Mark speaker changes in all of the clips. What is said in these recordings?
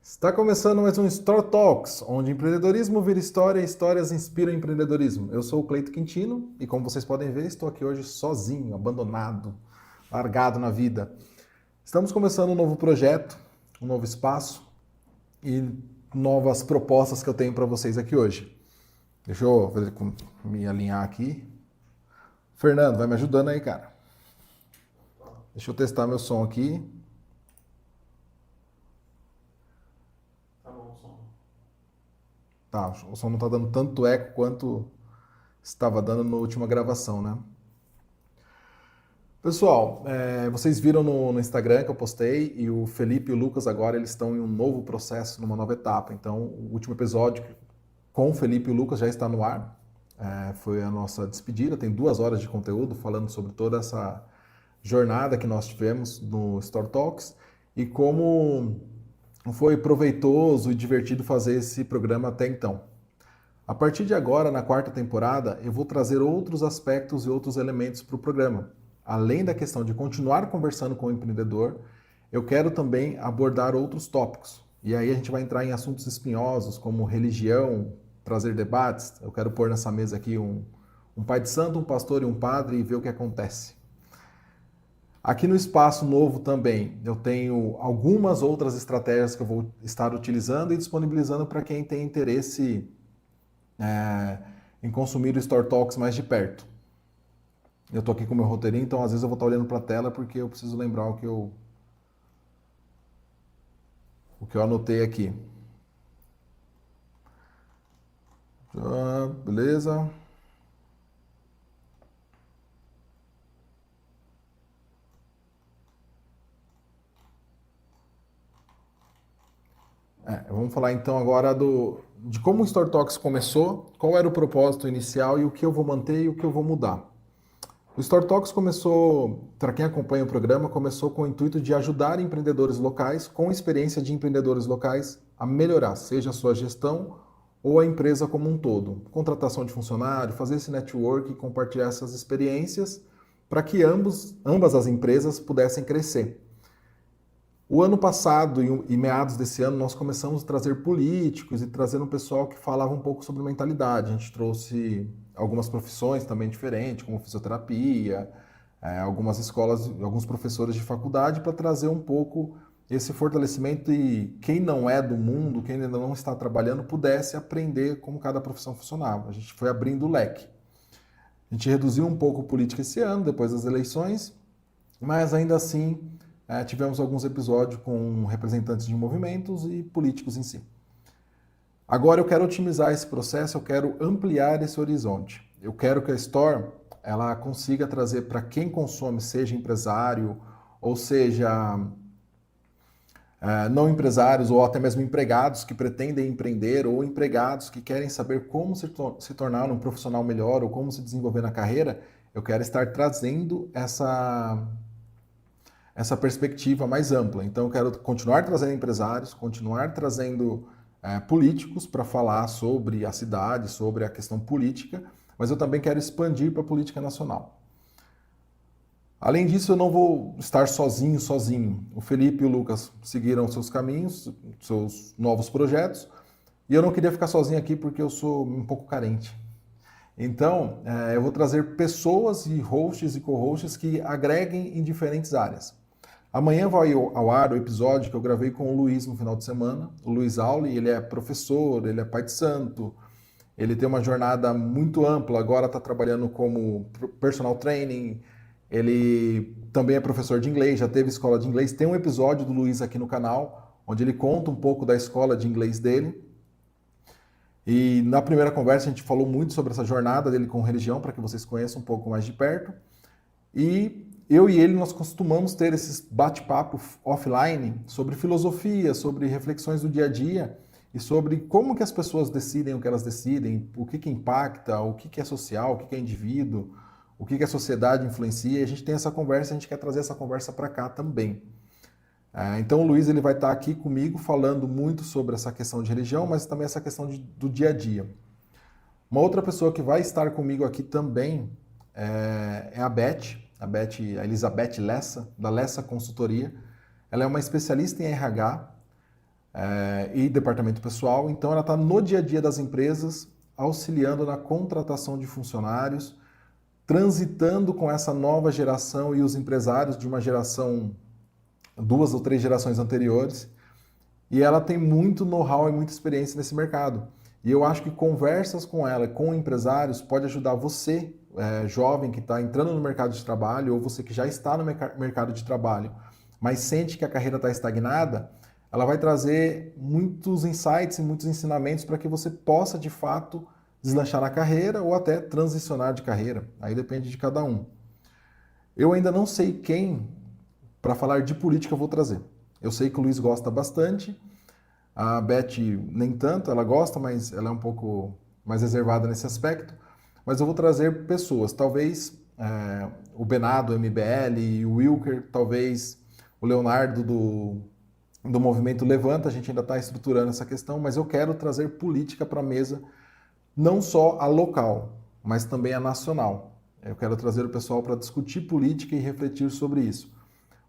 Speaker 1: Está começando mais um Store Talks, onde empreendedorismo vira história e histórias inspiram empreendedorismo. Eu sou o Cleito Quintino e, como vocês podem ver, estou aqui hoje sozinho, abandonado, largado na vida. Estamos começando um novo projeto, um novo espaço e novas propostas que eu tenho para vocês aqui hoje. Deixa eu me alinhar aqui. Fernando, vai me ajudando aí, cara. Deixa eu testar meu som aqui. Tá, o som não está dando tanto eco quanto estava dando na última gravação, né? Pessoal, vocês viram no Instagram que eu postei e o Felipe e o Lucas agora eles estão em um novo processo, numa nova etapa. Então, o último episódio com o Felipe e o Lucas já está no ar. Foi a nossa despedida, tem 2 horas de conteúdo falando sobre toda essa jornada que nós tivemos no Store Talks e como foi proveitoso e divertido fazer esse programa até então. A partir de agora, na 4ª temporada, eu vou trazer outros aspectos e outros elementos para o programa. Além da questão de continuar conversando com o empreendedor, eu quero também abordar outros tópicos. E aí a gente vai entrar em assuntos espinhosos, como religião, trazer debates. Eu quero pôr nessa mesa aqui um pai de santo, um pastor e um padre e ver o que acontece. Aqui no espaço novo também, eu tenho algumas outras estratégias que eu vou estar utilizando e disponibilizando para quem tem interesse em consumir o Store Talks mais de perto. Eu tô aqui com o meu roteirinho, então às vezes eu vou estar olhando para a tela porque eu preciso lembrar o que eu anotei aqui. Beleza. Vamos falar então agora de como o Store Talks começou, qual era o propósito inicial e o que eu vou manter e o que eu vou mudar. O Store Talks começou, para quem acompanha o programa, começou com o intuito de ajudar empreendedores locais com experiência de empreendedores locais a melhorar, seja a sua gestão ou a empresa como um todo. Contratação de funcionário, fazer esse network e compartilhar essas experiências para que ambas as empresas pudessem crescer. O ano passado e meados desse ano nós começamos a trazer políticos e trazer um pessoal que falava um pouco sobre mentalidade. A gente trouxe algumas profissões também diferentes, como fisioterapia, algumas escolas, alguns professores de faculdade para trazer um pouco esse fortalecimento e quem não é do mundo, quem ainda não está trabalhando, pudesse aprender como cada profissão funcionava. A gente foi abrindo o leque. A gente reduziu um pouco a política esse ano, depois das eleições, mas ainda assim tivemos alguns episódios com representantes de movimentos e políticos em si. Agora eu quero otimizar esse processo, eu quero ampliar esse horizonte. Eu quero que a Store ela consiga trazer para quem consome, seja empresário ou seja não empresários ou até mesmo empregados que pretendem empreender ou empregados que querem saber como se tornar um profissional melhor ou como se desenvolver na carreira, eu quero estar trazendo essa perspectiva mais ampla. Então, eu quero continuar trazendo empresários, continuar trazendo políticos para falar sobre a cidade, sobre a questão política, mas eu também quero expandir para a política nacional. Além disso, eu não vou estar sozinho. O Felipe e o Lucas seguiram seus caminhos, seus novos projetos, e eu não queria ficar sozinho aqui porque eu sou um pouco carente. Então, eu vou trazer pessoas e hosts e co-hosts que agreguem em diferentes áreas. Amanhã vai ao ar o episódio que eu gravei com o Luiz no final de semana. O Luiz Auli, ele é professor, ele é pai de santo, ele tem uma jornada muito ampla, agora está trabalhando como personal training, ele também é professor de inglês, já teve escola de inglês. Tem um episódio do Luiz aqui no canal, onde ele conta um pouco da escola de inglês dele. E na primeira conversa a gente falou muito sobre essa jornada dele com religião, para que vocês conheçam um pouco mais de perto. E eu e ele, nós costumamos ter esses bate-papo offline sobre filosofia, sobre reflexões do dia a dia e sobre como que as pessoas decidem o que elas decidem, o que impacta, o que é social, o que é indivíduo, o que a sociedade influencia. E a gente tem essa conversa, a gente quer trazer essa conversa para cá também. Então o Luiz ele vai estar aqui comigo falando muito sobre essa questão de religião, mas também essa questão do dia a dia. Uma outra pessoa que vai estar comigo aqui também é a Elizabeth Lessa, da Lessa Consultoria. Ela é uma especialista em RH, e departamento pessoal. Então, ela está no dia a dia das empresas, auxiliando na contratação de funcionários, transitando com essa nova geração e os empresários de uma geração, 2 ou 3 gerações anteriores. E ela tem muito know-how e muita experiência nesse mercado. E eu acho que conversas com ela, com empresários, pode ajudar você, jovem, que está entrando no mercado de trabalho, ou você que já está no mercado de trabalho, mas sente que a carreira está estagnada. Ela vai trazer muitos insights e muitos ensinamentos para que você possa, de fato, deslanchar na carreira ou até transicionar de carreira. Aí depende de cada um. Eu ainda não sei quem, para falar de política, eu vou trazer. Eu sei que o Luiz gosta bastante, a Beth nem tanto, ela gosta, mas ela é um pouco mais reservada nesse aspecto. Mas eu vou trazer pessoas, talvez o Benado, do MBL, o Wilker, talvez o Leonardo do Movimento Levanta, a gente ainda está estruturando essa questão, mas eu quero trazer política para a mesa, não só a local, mas também a nacional. Eu quero trazer o pessoal para discutir política e refletir sobre isso.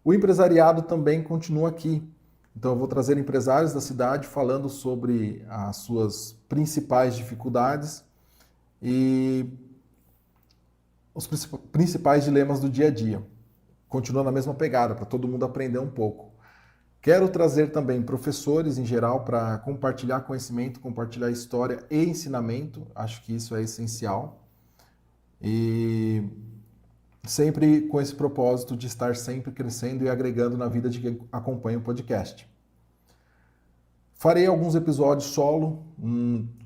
Speaker 1: O empresariado também continua aqui. Então eu vou trazer empresários da cidade falando sobre as suas principais dificuldades e os principais dilemas do dia a dia. Continua na mesma pegada, para todo mundo aprender um pouco. Quero trazer também professores em geral para compartilhar conhecimento, compartilhar história e ensinamento. Acho que isso é essencial. E sempre com esse propósito de estar sempre crescendo e agregando na vida de quem acompanha o podcast. Farei alguns episódios solo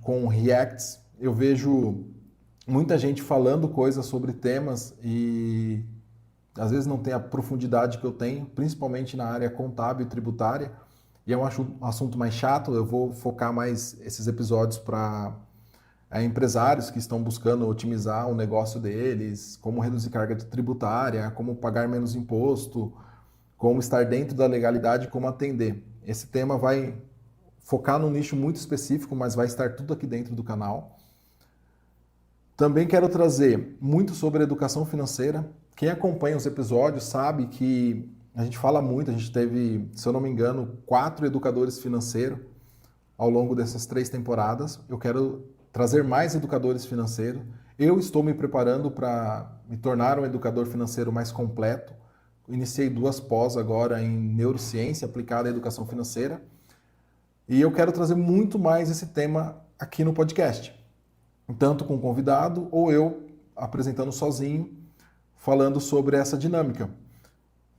Speaker 1: com reacts. Eu vejo muita gente falando coisas sobre temas e às vezes não tem a profundidade que eu tenho, principalmente na área contábil e tributária, e é um assunto mais chato. Eu vou focar mais esses episódios para empresários que estão buscando otimizar o negócio deles, como reduzir carga tributária, como pagar menos imposto, como estar dentro da legalidade, como atender. Esse tema vai focar num nicho muito específico, mas vai estar tudo aqui dentro do canal. Também quero trazer muito sobre educação financeira. Quem acompanha os episódios sabe que a gente fala muito, a gente teve, se eu não me engano, 4 educadores financeiros ao longo dessas 3 temporadas. Eu quero trazer mais educadores financeiros. Eu estou me preparando para me tornar um educador financeiro mais completo. Iniciei 2 pós agora em neurociência aplicada à educação financeira. E eu quero trazer muito mais esse tema aqui no podcast. Tanto com convidado ou eu apresentando sozinho, falando sobre essa dinâmica.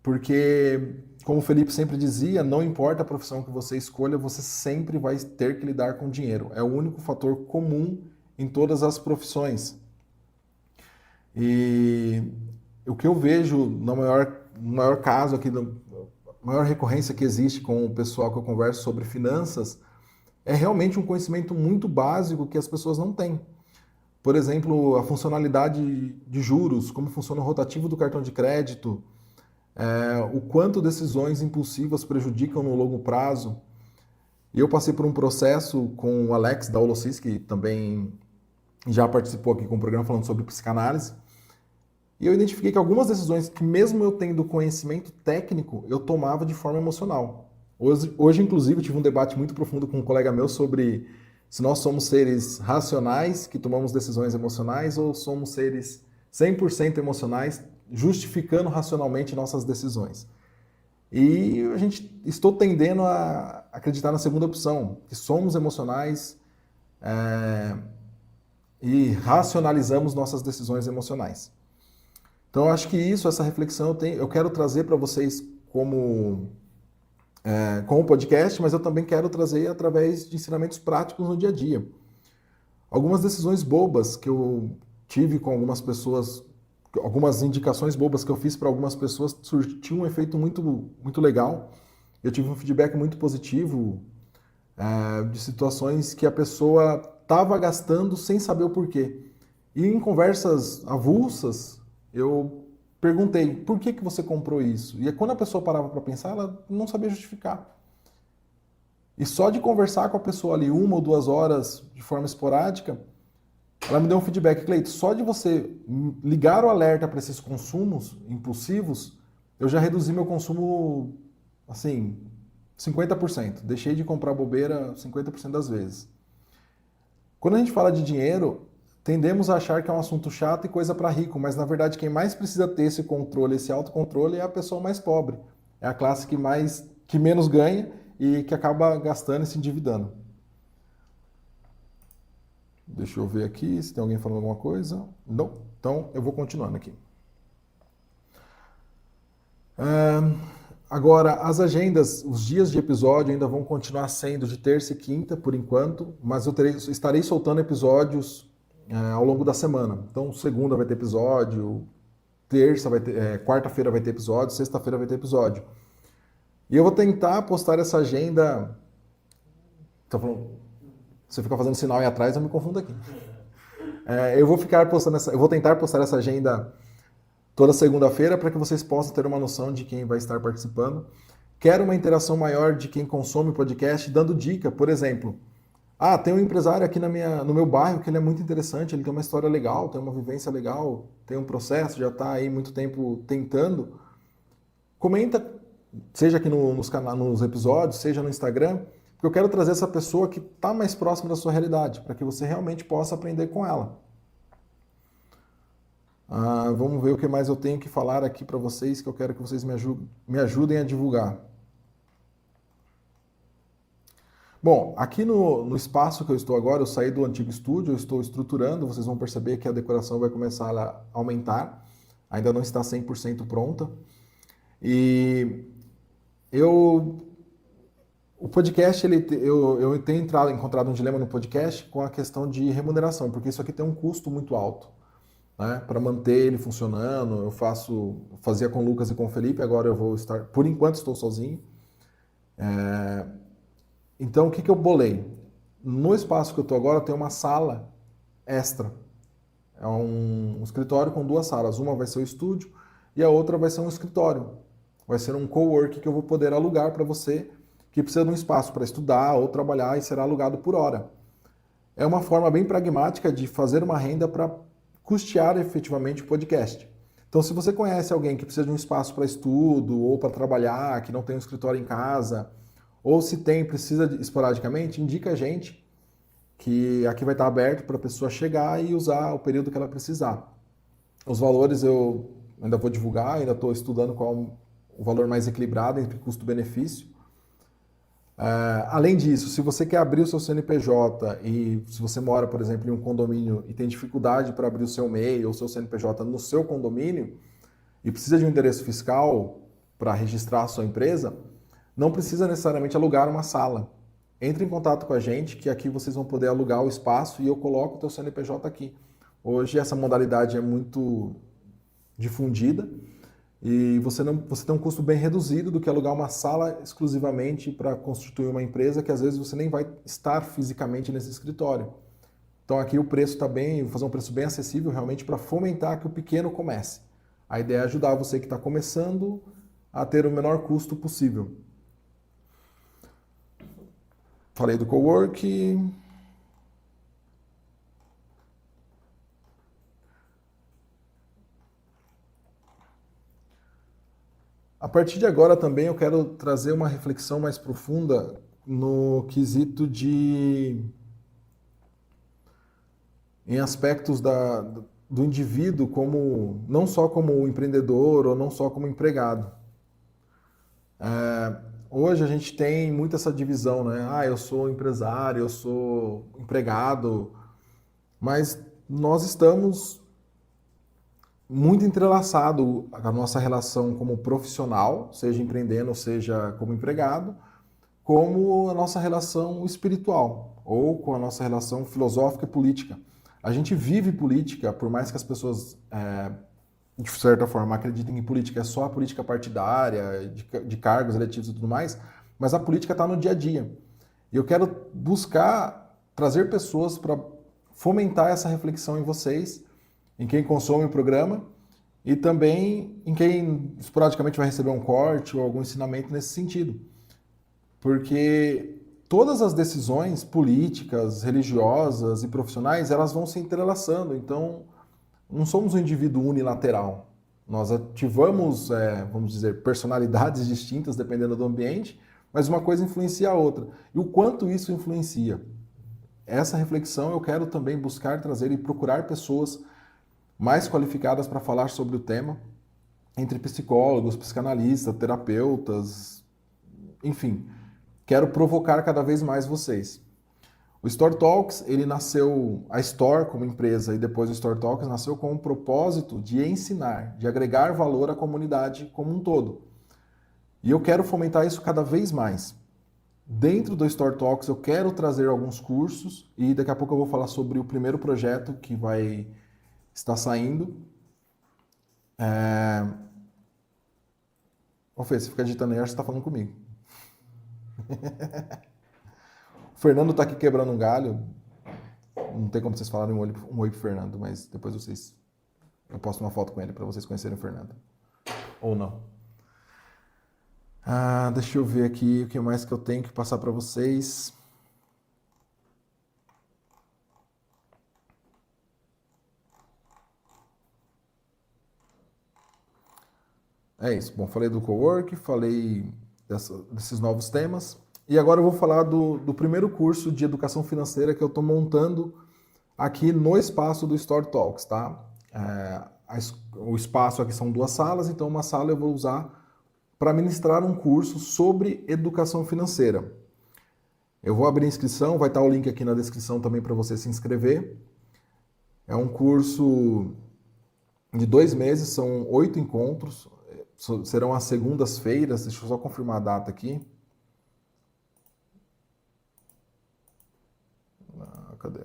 Speaker 1: Porque, como o Felipe sempre dizia, não importa a profissão que você escolha, você sempre vai ter que lidar com dinheiro. É o único fator comum em todas as profissões. E o que eu vejo no maior caso aqui, a maior recorrência que existe com o pessoal que eu converso sobre finanças, é realmente um conhecimento muito básico que as pessoas não têm. Por exemplo, a funcionalidade de juros, como funciona o rotativo do cartão de crédito, o quanto decisões impulsivas prejudicam no longo prazo. E eu passei por um processo com o Alex da Holocis, que também já participou aqui com o programa falando sobre psicanálise, e eu identifiquei que algumas decisões que, mesmo eu tendo conhecimento técnico, eu tomava de forma emocional. Hoje, inclusive, eu tive um debate muito profundo com um colega meu sobre se nós somos seres racionais, que tomamos decisões emocionais, ou somos seres 100% emocionais, justificando racionalmente nossas decisões. E estou tendendo a acreditar na segunda opção, que somos emocionais e racionalizamos nossas decisões emocionais. Então, eu acho que essa reflexão eu quero trazer para vocês como podcast, mas eu também quero trazer através de ensinamentos práticos no dia a dia. Algumas decisões bobas que eu tive com algumas pessoas, algumas indicações bobas que eu fiz para algumas pessoas, surtiu um efeito muito, muito legal. Eu tive um feedback muito positivo de situações que a pessoa estava gastando sem saber o porquê. E em conversas avulsas, eu perguntei, por que você comprou isso? E quando a pessoa parava para pensar, ela não sabia justificar. E só de conversar com a pessoa ali 1 ou 2 horas de forma esporádica, ela me deu um feedback, Cleito, só de você ligar o alerta para esses consumos impulsivos, eu já reduzi meu consumo, assim, 50%. Deixei de comprar bobeira 50% das vezes. Quando a gente fala de dinheiro, tendemos a achar que é um assunto chato e coisa para rico, mas na verdade quem mais precisa ter esse controle, esse autocontrole é a pessoa mais pobre. É a classe que menos ganha e que acaba gastando e se endividando. Deixa eu ver aqui se tem alguém falando alguma coisa. Não. Então eu vou continuando aqui. Agora, as agendas, os dias de episódio ainda vão continuar sendo de terça e quinta, por enquanto, mas eu estarei soltando episódios ao longo da semana. Então, segunda vai ter episódio, terça vai ter, quarta-feira vai ter episódio, sexta-feira vai ter episódio. E eu vou tentar postar essa agenda. Tá falando, você fica fazendo sinal aí atrás, eu me confundo aqui. Eu vou tentar postar essa agenda toda segunda-feira para que vocês possam ter uma noção de quem vai estar participando. Quero uma interação maior de quem consome o podcast, dando dica, por exemplo. Tem um empresário aqui no meu bairro que ele é muito interessante, ele tem uma história legal, tem uma vivência legal, tem um processo, já está aí muito tempo tentando. Comenta, seja aqui nos episódios, seja no Instagram, porque eu quero trazer essa pessoa que está mais próxima da sua realidade, para que você realmente possa aprender com ela. Vamos ver o que mais eu tenho que falar aqui para vocês, que eu quero que vocês me ajudem a divulgar. Bom, aqui no espaço que eu estou agora, eu saí do antigo estúdio, eu estou estruturando, vocês vão perceber que a decoração vai começar a aumentar, ainda não está 100% pronta. E o podcast, eu tenho encontrado um dilema no podcast com a questão de remuneração, porque isso aqui tem um custo muito alto. Né, para manter ele funcionando, fazia com o Lucas e com o Felipe, agora eu vou estar, por enquanto estou sozinho. Então o que eu bolei? No espaço que eu estou agora tem uma sala extra, é um escritório com duas salas, uma vai ser o estúdio e a outra vai ser um escritório, vai ser um cowork que eu vou poder alugar para você que precisa de um espaço para estudar ou trabalhar e será alugado por hora. É uma forma bem pragmática de fazer uma renda para custear efetivamente o podcast. Então, se você conhece alguém que precisa de um espaço para estudo ou para trabalhar, que não tem um escritório em casa, ou se tem, precisa esporadicamente, indica a gente, que aqui vai estar aberto para a pessoa chegar e usar o período que ela precisar. Os valores eu ainda vou divulgar, ainda estou estudando qual o valor mais equilibrado entre custo-benefício. Além disso, se você quer abrir o seu CNPJ e se você mora, por exemplo, em um condomínio e tem dificuldade para abrir o seu MEI ou o seu CNPJ no seu condomínio e precisa de um endereço fiscal para registrar a sua empresa, não precisa necessariamente alugar uma sala. Entre em contato com a gente, que aqui vocês vão poder alugar o espaço e eu coloco o teu CNPJ aqui. Hoje essa modalidade é muito difundida e você tem um custo bem reduzido do que alugar uma sala exclusivamente para constituir uma empresa que às vezes você nem vai estar fisicamente nesse escritório. Então aqui o preço está vou fazer um preço bem acessível realmente para fomentar que o pequeno comece. A ideia é ajudar você que está começando a ter o menor custo possível. Falei do cowork. A partir de agora também eu quero trazer uma reflexão mais profunda no quesito em aspectos do indivíduo não só como empreendedor ou não só como empregado. Hoje a gente tem muito essa divisão, né? Eu sou empresário, eu sou empregado, mas nós estamos muito entrelaçado a nossa relação como profissional, seja empreendendo, seja como empregado, como a nossa relação espiritual ou com a nossa relação filosófica e política. A gente vive política, por mais que as pessoas, de certa forma, acreditem que política é só a política partidária, de cargos eletivos e tudo mais, mas a política está no dia a dia. E eu quero buscar trazer pessoas para fomentar essa reflexão em vocês, em quem consome o programa e também em quem esporadicamente vai receber um corte ou algum ensinamento nesse sentido. Porque todas as decisões políticas, religiosas e profissionais, elas vão se entrelaçando. Então, não somos um indivíduo unilateral. Nós ativamos, vamos dizer, personalidades distintas dependendo do ambiente, mas uma coisa influencia a outra. E o quanto isso influencia? Essa reflexão eu quero também buscar trazer e procurar pessoas mais qualificadas para falar sobre o tema, entre psicólogos, psicanalistas, terapeutas, enfim. Quero provocar cada vez mais vocês. O Store Talks, ele nasceu, a Store como empresa e depois o Store Talks nasceu com o propósito de ensinar, de agregar valor à comunidade como um todo. E eu quero fomentar isso cada vez mais. Dentro do Store Talks eu quero trazer alguns cursos e daqui a pouco eu vou falar sobre o primeiro projeto que vai estar saindo. Ô Fê, você fica digitando aí, acho que você está falando comigo. O Fernando está aqui quebrando um galho. Não tem como vocês falarem um oi pro Fernando, mas depois vocês... Eu posto uma foto com ele para vocês conhecerem o Fernando. Ou não. Deixa eu ver aqui o que mais que eu tenho que passar para vocês. É isso. Bom, falei do cowork, falei desses novos temas. E agora eu vou falar do primeiro curso de educação financeira que eu estou montando aqui no espaço do Store Talks, tá? O espaço aqui são 2 salas, então uma sala eu vou usar para ministrar um curso sobre educação financeira. Eu vou abrir a inscrição, vai estar o link aqui na descrição também para você se inscrever. É um curso de 2 meses, são 8 encontros, serão às segundas-feiras, deixa eu só confirmar a data aqui. Cadê?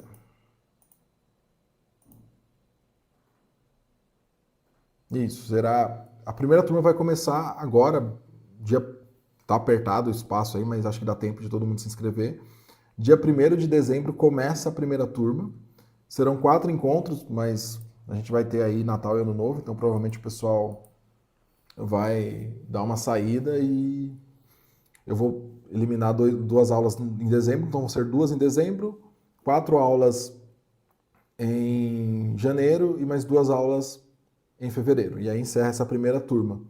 Speaker 1: Isso, será... A primeira turma vai começar agora, tá apertado o espaço aí, mas acho que dá tempo de todo mundo se inscrever. Dia 1º de dezembro começa a primeira turma. Serão 4 encontros, mas a gente vai ter aí Natal e Ano Novo, então provavelmente o pessoal vai dar uma saída e eu vou eliminar 2 aulas em dezembro, então vão ser 2 em dezembro, 4 aulas em janeiro e mais 2 aulas em fevereiro. E aí encerra essa primeira turma.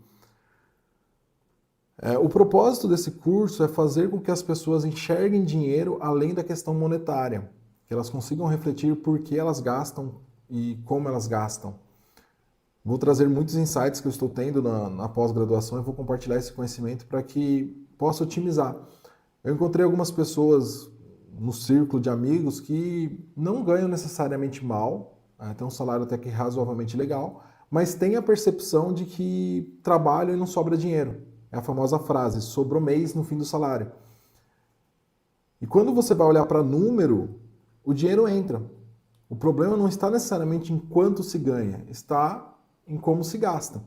Speaker 1: O propósito desse curso é fazer com que as pessoas enxerguem dinheiro além da questão monetária, que elas consigam refletir por que elas gastam e como elas gastam. Vou trazer muitos insights que eu estou tendo na pós-graduação e vou compartilhar esse conhecimento para que possa otimizar. Eu encontrei algumas pessoas no círculo de amigos que não ganham necessariamente mal, tem um salário até que razoavelmente legal, mas tem a percepção de que trabalham e não sobra dinheiro. É a famosa frase, sobrou mês no fim do salário. E quando você vai olhar para número, o dinheiro entra. O problema não está necessariamente em quanto se ganha, está em como se gasta.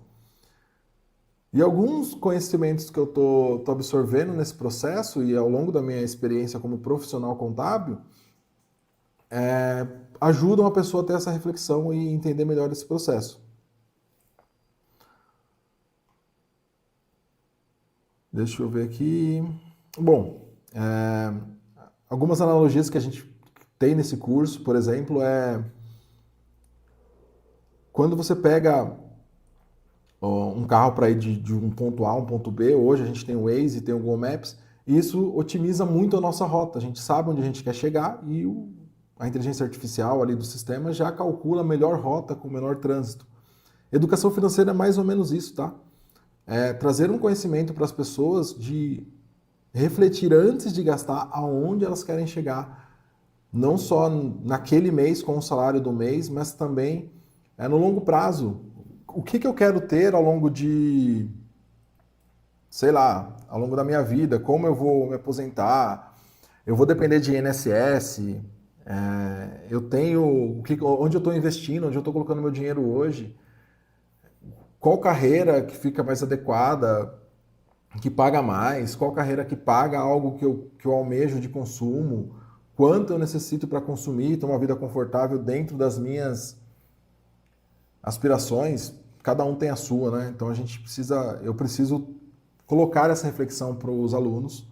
Speaker 1: E alguns conhecimentos que eu estou absorvendo nesse processo e ao longo da minha experiência como profissional contábil, ajudam a pessoa a ter essa reflexão e entender melhor esse processo. Deixa eu ver aqui. Bom, algumas analogias que a gente tem nesse curso, por exemplo, quando você pega um carro para ir de um ponto A a um ponto B, hoje a gente tem o Waze, tem o Google Maps, e isso otimiza muito a nossa rota. A gente sabe onde a gente quer chegar e a inteligência artificial ali do sistema já calcula a melhor rota com o menor trânsito. Educação financeira é mais ou menos isso, tá? Trazer um conhecimento para as pessoas de refletir antes de gastar aonde elas querem chegar. Não só naquele mês com o salário do mês, mas também no longo prazo. O que eu quero ter ao longo de, sei lá, ao longo da minha vida? Como eu vou me aposentar? Eu vou depender de INSS? Eu tenho... onde eu estou investindo? Onde eu estou colocando meu dinheiro hoje? Qual carreira que fica mais adequada, que paga mais? Qual carreira que paga algo que eu almejo de consumo? Quanto eu necessito para consumir, ter uma vida confortável dentro das minhas aspirações? Cada um tem a sua, né? Então eu preciso colocar essa reflexão para os alunos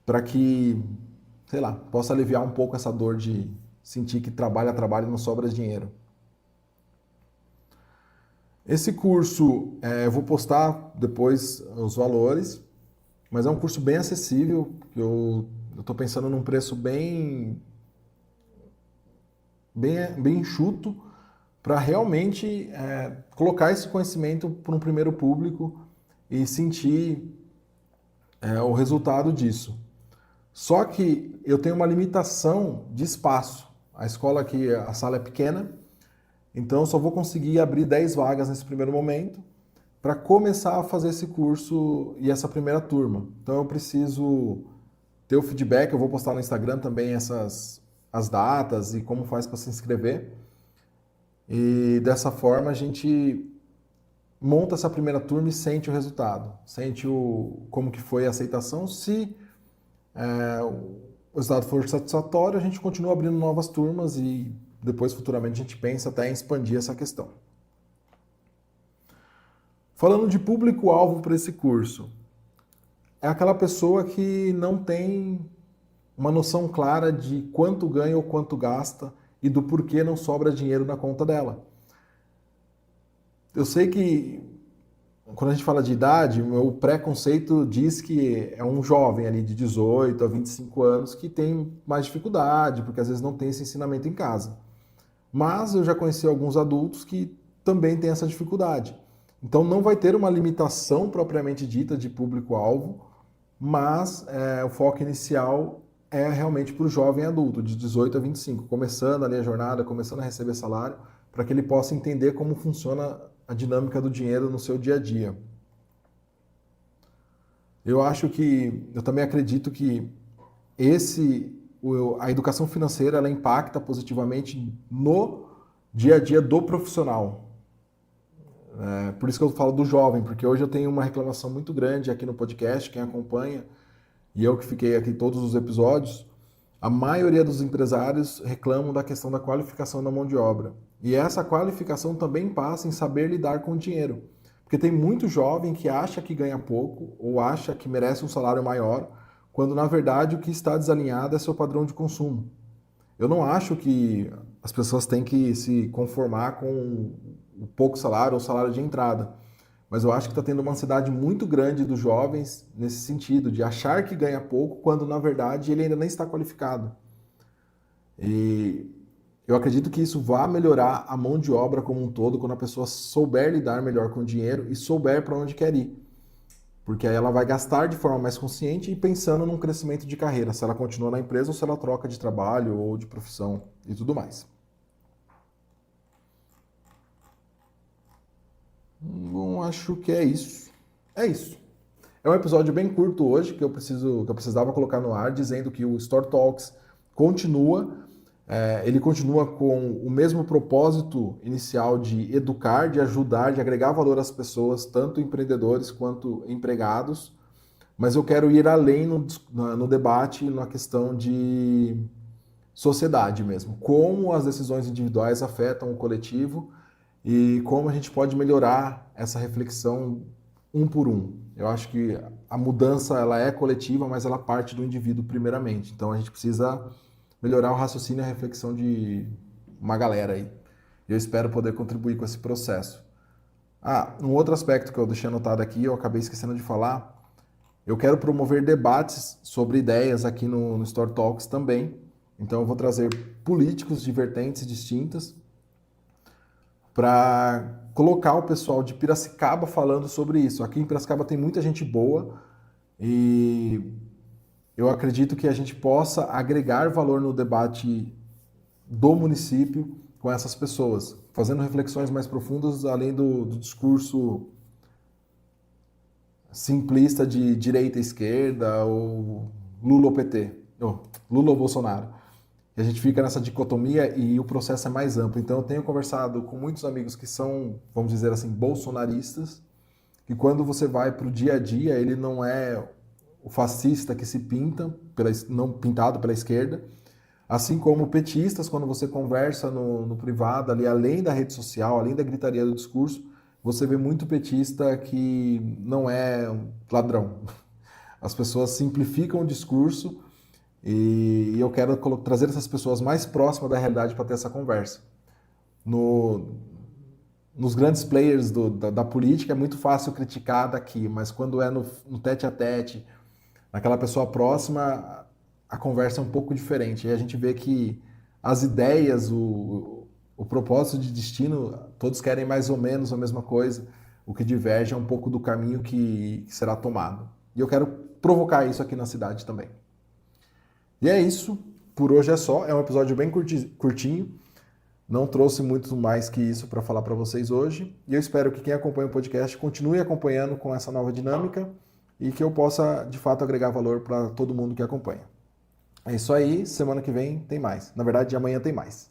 Speaker 1: para que, sei lá, possa aliviar um pouco essa dor de sentir que trabalha e não sobra dinheiro. Esse curso, eu vou postar depois os valores. mas é um curso bem acessível. Eu estou pensando num preço bem enxuto para realmente colocar esse conhecimento para um primeiro público e sentir o resultado disso. Só que eu tenho uma limitação de espaço. A escola aqui, a sala é pequena, então eu só vou conseguir abrir 10 vagas nesse primeiro momento para começar a fazer esse curso e essa primeira turma. Então eu preciso ter o feedback, eu vou postar no Instagram também as datas e como faz para se inscrever. E dessa forma a gente monta essa primeira turma e sente o resultado, sente como que foi a aceitação. Se o resultado for satisfatório, a gente continua abrindo novas turmas e depois futuramente a gente pensa até em expandir essa questão. Falando de público-alvo para esse curso, é aquela pessoa que não tem uma noção clara de quanto ganha ou quanto gasta e do porquê não sobra dinheiro na conta dela. Eu sei que quando a gente fala de idade, o meu preconceito diz que é um jovem ali de 18 a 25 anos que tem mais dificuldade, porque às vezes não tem esse ensinamento em casa. Mas eu já conheci alguns adultos que também têm essa dificuldade. Então não vai ter uma limitação propriamente dita de público-alvo, mas o foco inicial é realmente para o jovem adulto, de 18 a 25, começando ali a jornada, começando a receber salário, para que ele possa entender como funciona a dinâmica do dinheiro no seu dia a dia. Eu também acredito que a educação financeira ela impacta positivamente no dia a dia do profissional. Por isso que eu falo do jovem, porque hoje eu tenho uma reclamação muito grande aqui no podcast, quem acompanha, e eu que fiquei aqui todos os episódios, a maioria dos empresários reclamam da questão da qualificação da mão de obra. E essa qualificação também passa em saber lidar com o dinheiro. Porque tem muito jovem que acha que ganha pouco ou acha que merece um salário maior, quando na verdade o que está desalinhado é seu padrão de consumo. Eu não acho que as pessoas têm que se conformar com o pouco salário ou salário de entrada. Mas eu acho que está tendo uma ansiedade muito grande dos jovens nesse sentido, de achar que ganha pouco, quando na verdade ele ainda nem está qualificado. E eu acredito que isso vai melhorar a mão de obra como um todo, quando a pessoa souber lidar melhor com o dinheiro e souber para onde quer ir. Porque aí ela vai gastar de forma mais consciente e pensando num crescimento de carreira, se ela continua na empresa ou se ela troca de trabalho ou de profissão e tudo mais. Bom, acho que é isso. É isso. É um episódio bem curto hoje que eu precisava colocar no ar, dizendo que o Store Talks continua. Ele continua com o mesmo propósito inicial de educar, de ajudar, de agregar valor às pessoas, tanto empreendedores quanto empregados. Mas eu quero ir além no debate, na questão de sociedade mesmo. Como as decisões individuais afetam o coletivo e como a gente pode melhorar essa reflexão um por um. Eu acho que a mudança ela é coletiva, mas ela parte do indivíduo primeiramente. Então a gente precisa melhorar o raciocínio e a reflexão de uma galera aí. Eu espero poder contribuir com esse processo. Um outro aspecto que eu deixei anotado aqui, eu acabei esquecendo de falar, eu quero promover debates sobre ideias aqui no Store Talks também. Então eu vou trazer políticos de vertentes distintas para colocar o pessoal de Piracicaba falando sobre isso. Aqui em Piracicaba tem muita gente boa e eu acredito que a gente possa agregar valor no debate do município com essas pessoas, fazendo reflexões mais profundas além do discurso simplista de direita e esquerda, ou Lula ou PT, ou Lula ou Bolsonaro. E a gente fica nessa dicotomia e o processo é mais amplo. Então eu tenho conversado com muitos amigos que são, vamos dizer assim, bolsonaristas, que quando você vai para o dia a dia, ele não é o fascista que se pinta, não pintado pela esquerda, assim como petistas, quando você conversa no privado, ali além da rede social, além da gritaria do discurso, você vê muito petista que não é um ladrão. As pessoas simplificam o discurso e eu quero trazer essas pessoas mais próximas da realidade para ter essa conversa. Nos grandes players da política é muito fácil criticar daqui, mas quando é no tete a tete, naquela pessoa próxima, a conversa é um pouco diferente. E a gente vê que as ideias, o propósito de destino, todos querem mais ou menos a mesma coisa. O que diverge é um pouco do caminho que será tomado. E eu quero provocar isso aqui na cidade também. E é isso. Por hoje é só. É um episódio bem curtinho. Não trouxe muito mais que isso para falar para vocês hoje. E eu espero que quem acompanha o podcast continue acompanhando com essa nova dinâmica e que eu possa, de fato, agregar valor para todo mundo que acompanha. É isso aí. Semana que vem tem mais. Na verdade, amanhã tem mais.